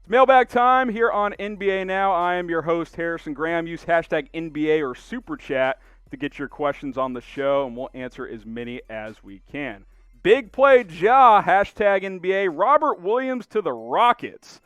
It's mailbag time here on NBA Now. I am your host, Harrison Graham. Use hashtag NBA or Super Chat to get your questions on the show, and we'll answer as many as we can. Big play Ja, hashtag NBA. Robert Williams to the Rockets.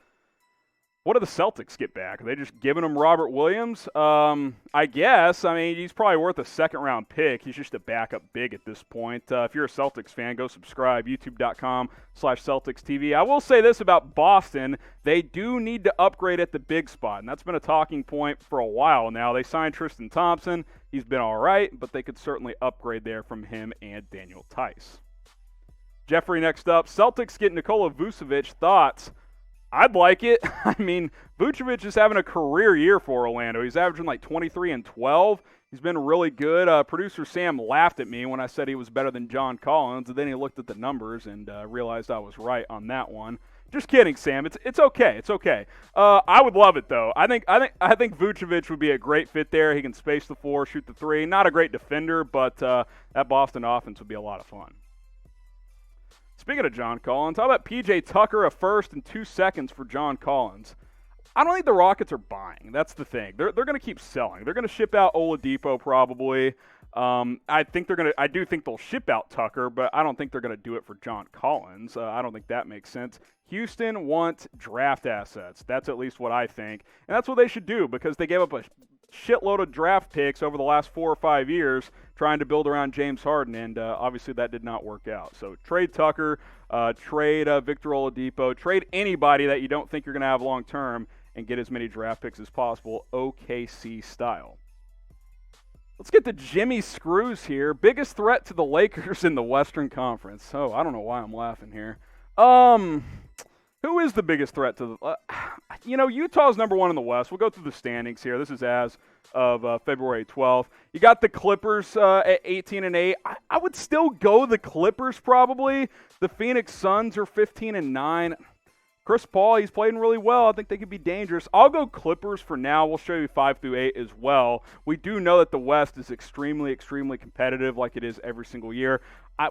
What do the Celtics get back? Are they just giving him Robert Williams? I guess. I mean, he's probably worth a second-round pick. He's just a backup big at this point. If you're a Celtics fan, go subscribe, youtube.com/CelticsTV. I will say this about Boston. They do need to upgrade at the big spot, and that's been a talking point for a while now. They signed Tristan Thompson. He's been all right, but they could certainly upgrade there from him and Daniel Tice. Jeffrey next up. Celtics get Nikola Vucevic. Thoughts? I'd like it. I mean, Vucevic is having a career year for Orlando. He's averaging like 23 and 12. He's been really good. Producer Sam laughed at me when I said he was better than John Collins, and then he looked at the numbers and realized I was right on that one. Just kidding, Sam. It's okay. It's okay. I would love it though. I think Vucevic would be a great fit there. He can space the floor, shoot the three. Not a great defender, but that Boston offense would be a lot of fun. Speaking of John Collins, how about P.J. Tucker, a first and 2 seconds for John Collins? I don't think the Rockets are buying. That's the thing. They're going to keep selling. They're going to ship out Oladipo probably. I do think they'll ship out Tucker, but I don't think they're going to do it for John Collins. I don't think that makes sense. Houston wants draft assets. That's at least what I think. And that's what they should do because they gave up a shitload of draft picks over the last 4 or 5 years trying to build around James Harden, and obviously that did not work out. So trade Tucker, trade Victor Oladipo, trade anybody that you don't think you're going to have long term, and get as many draft picks as possible, OKC style. Let's get to Jimmy Screws here. Biggest threat to the Lakers in the Western Conference. Oh, I don't know why I'm laughing here. Who is the biggest threat to the Utah's number one in the West. We'll go through the standings here. This is as of February 12th. You got the Clippers at 18-8. I would still go the Clippers probably. The Phoenix Suns are 15-9. Chris Paul, he's playing really well. I think they could be dangerous. I'll go Clippers for now. We'll show you 5 through 8 as well. We do know that the West is extremely, extremely competitive like it is every single year.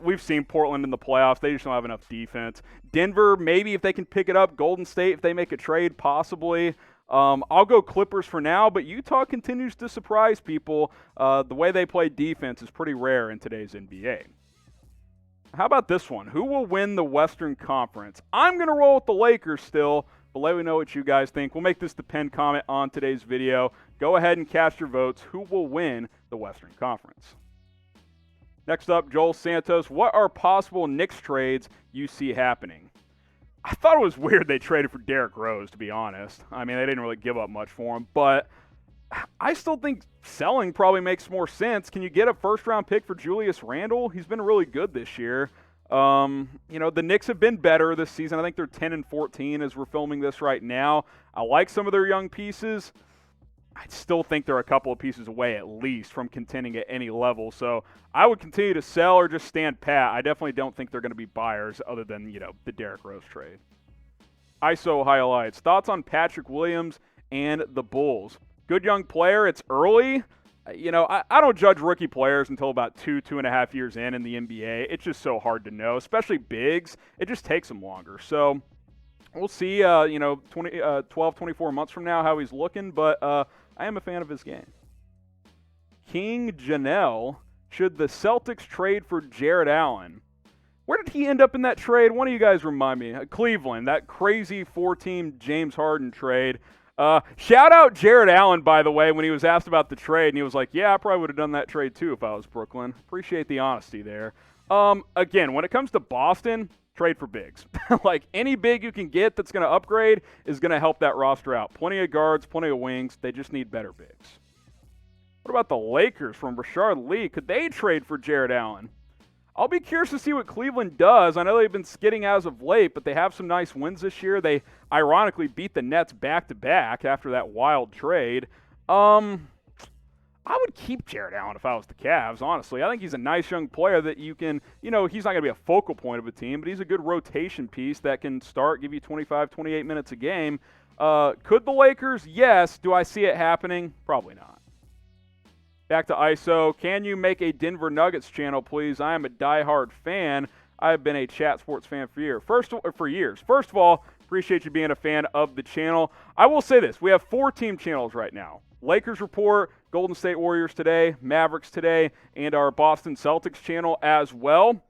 We've seen Portland in the playoffs. They just don't have enough defense. Denver, maybe if they can pick it up. Golden State, if they make a trade, possibly. I'll go Clippers for now, but Utah continues to surprise people. The way they play defense is pretty rare in today's NBA. How about this one? Who will win the Western Conference? I'm going to roll with the Lakers still, but let me know what you guys think. We'll make this the pinned comment on today's video. Go ahead and cast your votes. Who will win the Western Conference? Next up, Joel Santos. What are possible Knicks trades you see happening? I thought it was weird they traded for Derrick Rose, to be honest. I mean, they didn't really give up much for him, but I still think selling probably makes more sense. Can you get a first-round pick for Julius Randle? He's been really good this year. The Knicks have been better this season. I think they're 10-14 as we're filming this right now. I like some of their young pieces. I still think they're a couple of pieces away at least from contending at any level. So I would continue to sell or just stand pat. I definitely don't think they're going to be buyers other than, the Derrick Rose trade. ISO highlights. Thoughts on Patrick Williams and the Bulls? Good young player. It's early. I don't judge rookie players until about 2.5 years in the NBA. It's just so hard to know, especially bigs. It just takes them longer. So we'll see, 12, 24 months from now how he's looking, but I am a fan of his game. King Janelle, should the Celtics trade for Jarrett Allen? Where did he end up in that trade? One of you guys remind me. Cleveland, that crazy 4-team James Harden trade. Shout out Jarrett Allen, by the way, when he was asked about the trade, and he was like, yeah, I probably would have done that trade too if I was Brooklyn. Appreciate the honesty there. Again, when it comes to Boston, trade for bigs. Like, any big you can get that's going to upgrade is going to help that roster out. Plenty of guards, plenty of wings. They just need better bigs. What about the Lakers from Rashard Lee? Could they trade for Jarrett Allen? I'll be curious to see what Cleveland does. I know they've been skidding as of late, but they have some nice wins this year. They ironically beat the Nets back-to-back after that wild trade. I would keep Jarrett Allen if I was the Cavs, honestly. I think he's a nice young player that you can, he's not going to be a focal point of a team, but he's a good rotation piece that can start, give you 25, 28 minutes a game. Could the Lakers? Yes. Do I see it happening? Probably not. Back to ISO. Can you make a Denver Nuggets channel, please? I am a diehard fan. I have been a chat sports fan for years. First of all, Appreciate you being a fan of the channel. I will say this. We have 4 team channels right now. Lakers Report, Golden State Warriors today, Mavericks today, and our Boston Celtics channel as well.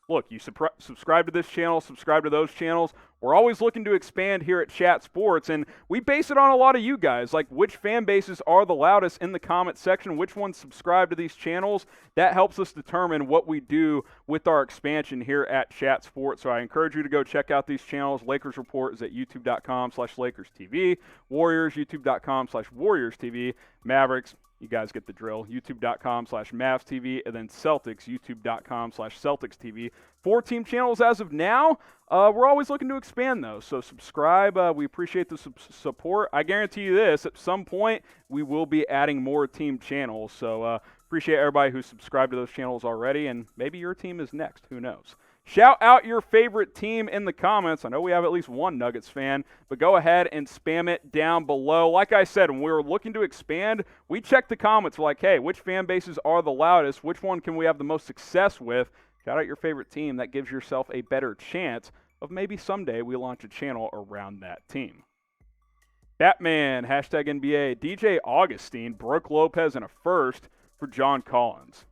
Look, you subscribe to this channel, subscribe to those channels. We're always looking to expand here at Chat Sports, and we base it on a lot of you guys, like which fan bases are the loudest in the comment section, which ones subscribe to these channels. That helps us determine what we do with our expansion here at Chat Sports. So I encourage you to go check out these channels. Lakers Report is at youtube.com/LakersTV. Warriors, youtube.com/WarriorsTV. Mavericks, you guys get the drill. YouTube.com/MavsTV, and then Celtics, YouTube.com/CelticsTV. 4 team channels as of now. We're always looking to expand those, so subscribe. We appreciate the support. I guarantee you this, at some point, we will be adding more team channels, so appreciate everybody who's subscribed to those channels already, and maybe your team is next. Who knows? Shout out your favorite team in the comments. I know we have at least one Nuggets fan, but go ahead and spam it down below. Like I said, when we were looking to expand, we checked the comments. We're like, hey, which fan bases are the loudest? Which one can we have the most success with? Shout out your favorite team. That gives yourself a better chance of maybe someday we launch a channel around that team. Batman, #NBA, DJ Augustin, Brook, Lopez, and a first for John Collins.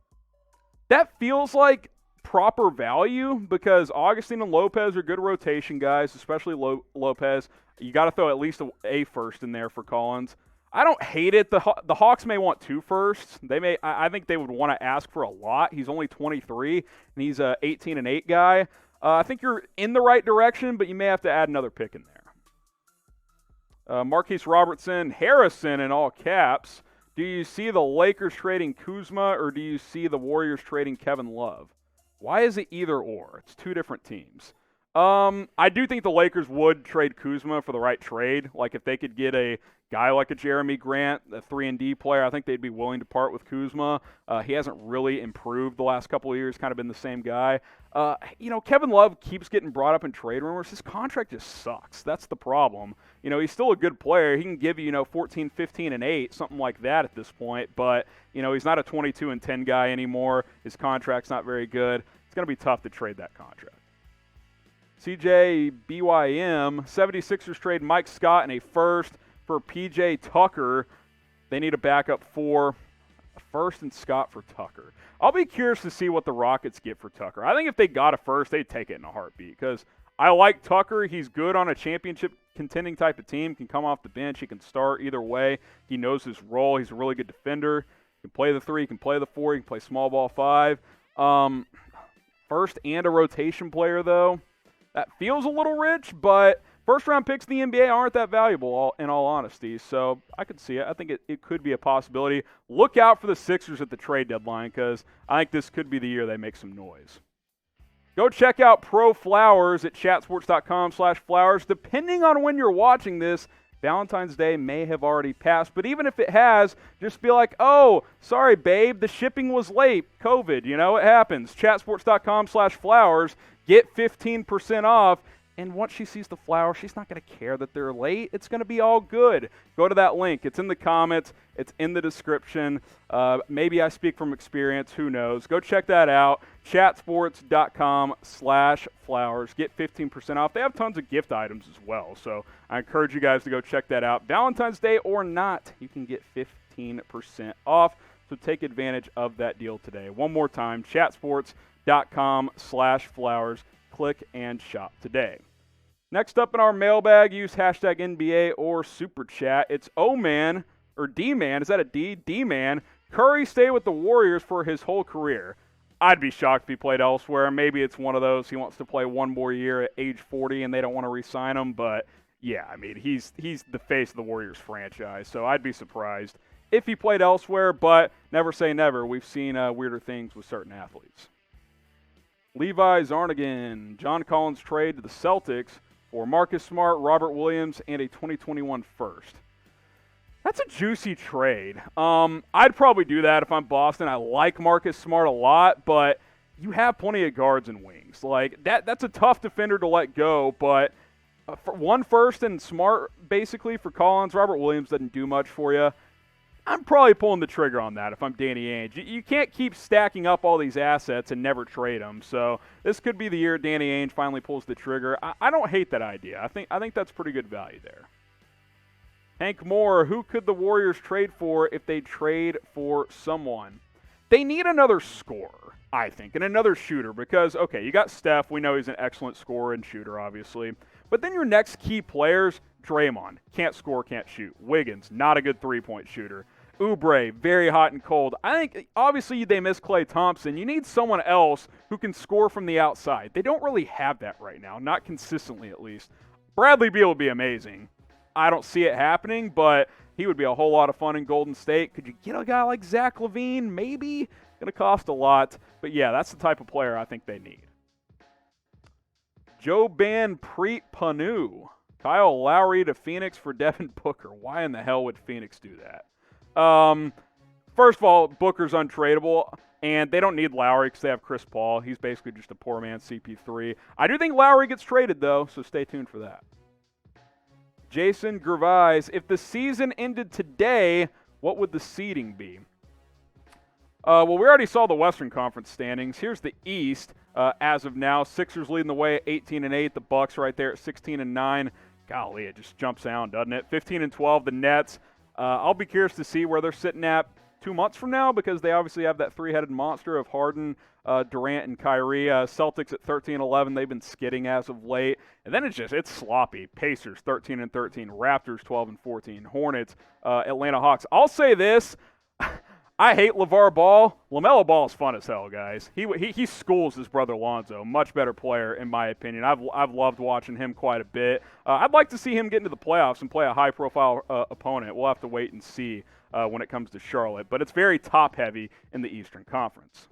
That feels like proper value because Augustin and Lopez are good rotation guys, especially Lopez. You got to throw at least a first in there for Collins. I don't hate it. The Hawks may want 2 firsts. I think they would want to ask for a lot. He's only 23, and he's a 18-8 guy. I think you're in the right direction, but you may have to add another pick in there. Marquise Robertson, Harrison in all caps. Do you see the Lakers trading Kuzma, or do you see the Warriors trading Kevin Love? Why is it either or? It's 2 different teams. I do think the Lakers would trade Kuzma for the right trade. Like if they could get a guy like a Jeremy Grant, a 3-and-D player, I think they'd be willing to part with Kuzma. He hasn't really improved the last couple of years, kind of been the same guy. Kevin Love keeps getting brought up in trade rumors. His contract just sucks. That's the problem. He's still a good player. He can give you, 14, 15, and 8, something like that at this point. But, he's not a 22 and 10 guy anymore. His contract's not very good. It's going to be tough to trade that contract. CJ BYM, 76ers trade Mike Scott and a first for PJ Tucker. They need a backup for a first and Scott for Tucker. I'll be curious to see what the Rockets get for Tucker. I think if they got a first, they'd take it in a heartbeat because I like Tucker. He's good on a championship contending type of team. Can come off the bench. He can start either way. He knows his role. He's a really good defender. He can play the 3. He can play the 4. He can play small ball 5. First and a rotation player, though. That feels a little rich, but first-round picks in the NBA aren't that valuable, in all honesty, so I could see it. I think it could be a possibility. Look out for the Sixers at the trade deadline because I think this could be the year they make some noise. Go check out Pro Flowers at chatsports.com/flowers. Depending on when you're watching this, Valentine's Day may have already passed, but even if it has, just be like, oh, sorry, babe, the shipping was late. COVID, it happens. Chatsports.com/flowers. Get 15% off. And once she sees the flower, she's not going to care that they're late. It's going to be all good. Go to that link. It's in the comments. It's in the description. Maybe I speak from experience. Who knows? Go check that out. Chatsports.com/flowers. Get 15% off. They have tons of gift items as well. So I encourage you guys to go check that out. Valentine's Day or not, you can get 15% off. So take advantage of that deal today. One more time, chatsports.com/flowers. Click and shop today. Next up in our mailbag, use #NBA or Super Chat. It's O-Man, or D-Man. Is that a D? D-Man. Curry stay with the Warriors for his whole career. I'd be shocked if he played elsewhere. Maybe it's one of those he wants to play one more year at age 40 and they don't want to re-sign him. But, yeah, I mean, he's the face of the Warriors franchise, so I'd be surprised if he played elsewhere. But never say never. We've seen weirder things with certain athletes. Levi Zarnigan, John Collins trade to the Celtics for Marcus Smart, Robert Williams, and a 2021 first. That's a juicy trade. I'd probably do that if I'm Boston. I like Marcus Smart a lot, but you have plenty of guards and wings. Like that's a tough defender to let go, but for one first and Smart basically for Collins, Robert Williams doesn't do much for you. I'm probably pulling the trigger on that if I'm Danny Ainge. You can't keep stacking up all these assets and never trade them. So this could be the year Danny Ainge finally pulls the trigger. I don't hate that idea. I think that's pretty good value there. Hank Moore, who could the Warriors trade for if they trade for someone? They need another scorer, I think, and another shooter because, okay, you got Steph. We know he's an excellent scorer and shooter, obviously. But then your next key players, Draymond, can't score, can't shoot. Wiggins, not a good three-point shooter. Oubre, very hot and cold. I think, obviously, they miss Klay Thompson. You need someone else who can score from the outside. They don't really have that right now, not consistently at least. Bradley Beal would be amazing. I don't see it happening, but he would be a whole lot of fun in Golden State. Could you get a guy like Zach LaVine? Maybe. Going to cost a lot. But, yeah, that's the type of player I think they need. Joe Ban Preet Panu. Kyle Lowry to Phoenix for Devin Booker. Why in the hell would Phoenix do that? First of all, Booker's untradeable, and they don't need Lowry because they have Chris Paul. He's basically just a poor man CP3. I do think Lowry gets traded, though, so stay tuned for that. Jason Gervais, if the season ended today, what would the seeding be? Well, we already saw the Western Conference standings. Here's the East as of now. Sixers leading the way at 18-8. The Bucks right there at 16-9. Golly, it just jumps down, doesn't it? 15-12, the Nets. I'll be curious to see where they're sitting at 2 months from now because they obviously have that three-headed monster of Harden, Durant, and Kyrie. Celtics at 13-11. They've been skidding as of late. And then it's sloppy. Pacers 13-13. Raptors 12-14. Hornets, Atlanta Hawks. I'll say this. I hate LeVar Ball. LaMelo Ball is fun as hell, guys. He schools his brother Lonzo. Much better player, in my opinion. I've loved watching him quite a bit. I'd like to see him get into the playoffs and play a high-profile opponent. We'll have to wait and see when it comes to Charlotte. But it's very top-heavy in the Eastern Conference.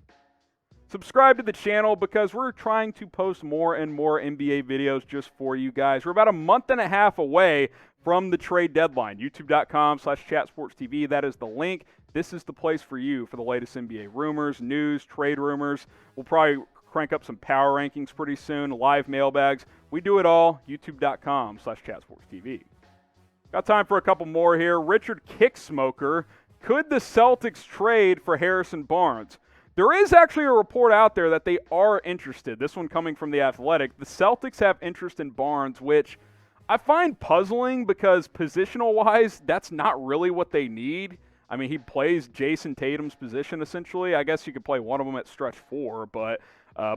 Subscribe to the channel because we're trying to post more and more NBA videos just for you guys. We're about a month and a half away from the trade deadline. YouTube.com/chatsportstv. That is the link. This is the place for you for the latest NBA rumors, news, trade rumors. We'll probably crank up some power rankings pretty soon, live mailbags. We do it all. YouTube.com/chatsportstv. Got time for a couple more here. Richard Kicksmoker. Could the Celtics trade for Harrison Barnes? There is actually a report out there that they are interested. This one coming from The Athletic. The Celtics have interest in Barnes, which I find puzzling because positional-wise, that's not really what they need. I mean, he plays Jason Tatum's position, essentially. I guess you could play one of them at stretch 4, but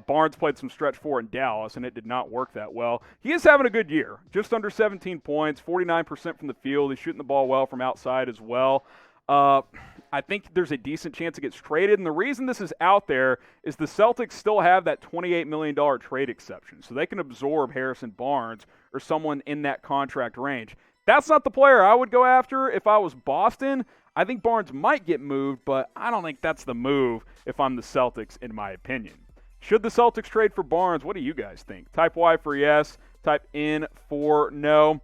Barnes played some stretch 4 in Dallas, and it did not work that well. He is having a good year. Just under 17 points, 49% from the field. He's shooting the ball well from outside as well. I think there's a decent chance it gets traded, and the reason this is out there is the Celtics still have that $28 million trade exception, so they can absorb Harrison Barnes or someone in that contract range. That's not the player I would go after if I was Boston. I think Barnes might get moved, but I don't think that's the move if I'm the Celtics, in my opinion. Should the Celtics trade for Barnes? What do you guys think? Type Y for yes, type N for no.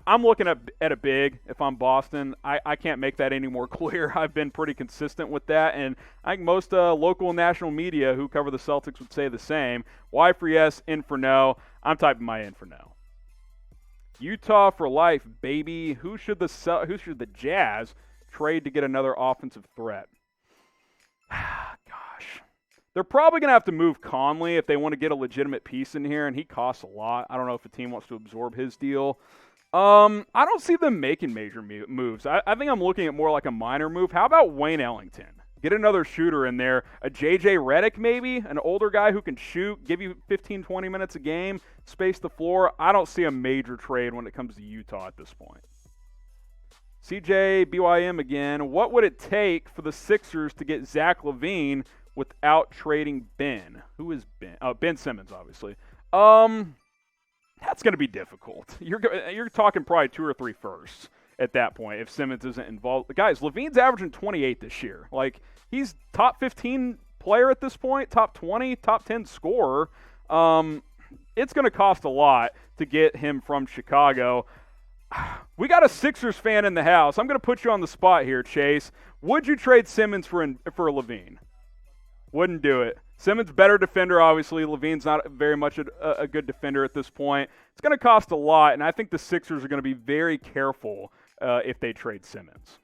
I'm looking at a big if I'm Boston. I can't make that any more clear. I've been pretty consistent with that, and I think most local and national media who cover the Celtics would say the same. Y for yes, N for no. I'm typing my N for no. Utah for life, baby. Who should the Jazz trade to get another offensive threat? Gosh. They're probably going to have to move Conley if they want to get a legitimate piece in here, and he costs a lot. I don't know if a team wants to absorb his deal. I don't see them making major moves. I think I'm looking at more like a minor move. How about Wayne Ellington? Get another shooter in there. A J.J. Redick maybe, an older guy who can shoot, give you 15, 20 minutes a game, space the floor. I don't see a major trade when it comes to Utah at this point. CJ BYM again. What would it take for the Sixers to get Zach LaVine without trading Ben? Who is Ben? Oh, Ben Simmons, obviously. That's going to be difficult. You're talking probably 2 or 3 firsts at that point if Simmons isn't involved. Guys, LaVine's averaging 28 this year. Like, he's top 15 player at this point, top 20, top 10 scorer. It's going to cost a lot to get him from Chicago. We got a Sixers fan in the house. I'm going to put you on the spot here, Chase. Would you trade Simmons for LaVine? Wouldn't do it. Simmons, better defender, obviously. LaVine's not very much a good defender at this point. It's going to cost a lot, and I think the Sixers are going to be very careful if they trade Simmons.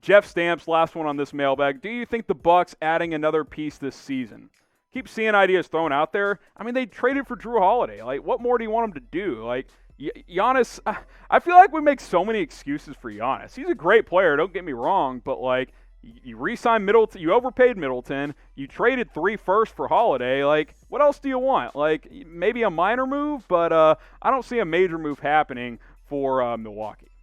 Jeff Stamps, last one on this mailbag. Do you think the Bucks adding another piece this season? Keep seeing ideas thrown out there. I mean, they traded for Drew Holiday. Like, what more do you want them to do? Like, Giannis, I feel like we make so many excuses for Giannis. He's a great player, don't get me wrong, but, like, you re-signed Middleton, you overpaid Middleton, you traded 3 firsts for Holiday. Like, what else do you want? Like, maybe a minor move, but I don't see a major move happening for Milwaukee.